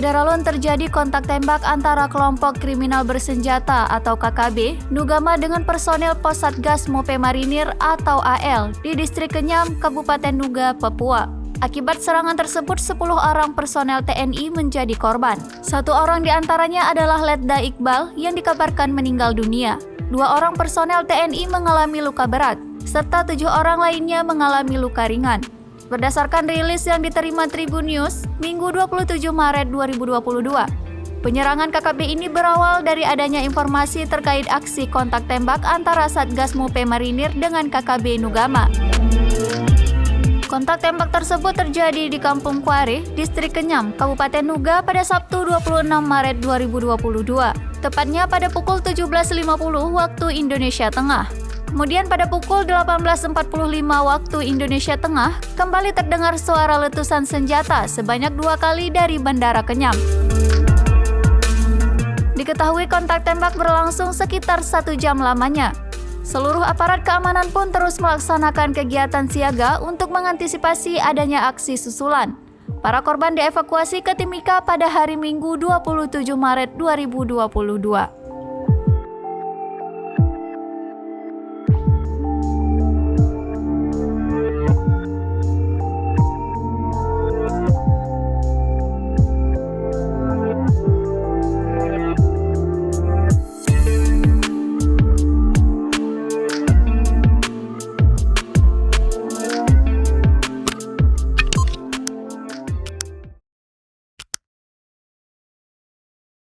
Medaralun terjadi kontak tembak antara kelompok kriminal bersenjata atau KKB Nugama dengan personel Pos Satgas Mope Marinir atau AL di Distrik Kenyam, Kabupaten Nuga, Papua. Akibat serangan tersebut, 10 orang personel TNI menjadi korban. 1 orang diantaranya adalah Letda Iqbal yang dikabarkan meninggal dunia. 2 orang personel TNI mengalami luka berat, serta 7 orang lainnya mengalami luka ringan. Berdasarkan rilis yang diterima Tribun News, Minggu 27 Maret 2022, penyerangan KKB ini berawal dari adanya informasi terkait aksi kontak tembak antara Satgas Mope Marinir dengan KKB Nugama. Kontak tembak tersebut terjadi di Kampung Kuare, Distrik Kenyam, Kabupaten Nuga pada Sabtu 26 Maret 2022, tepatnya pada pukul 17.50 waktu Indonesia Tengah. Kemudian pada pukul 18.45 waktu Indonesia Tengah, kembali terdengar suara letusan senjata sebanyak 2 kali dari Bandara Kenyam. Diketahui kontak tembak berlangsung sekitar 1 jam lamanya. Seluruh aparat keamanan pun terus melaksanakan kegiatan siaga untuk mengantisipasi adanya aksi susulan. Para korban dievakuasi ke Timika pada hari Minggu 27 Maret 2022.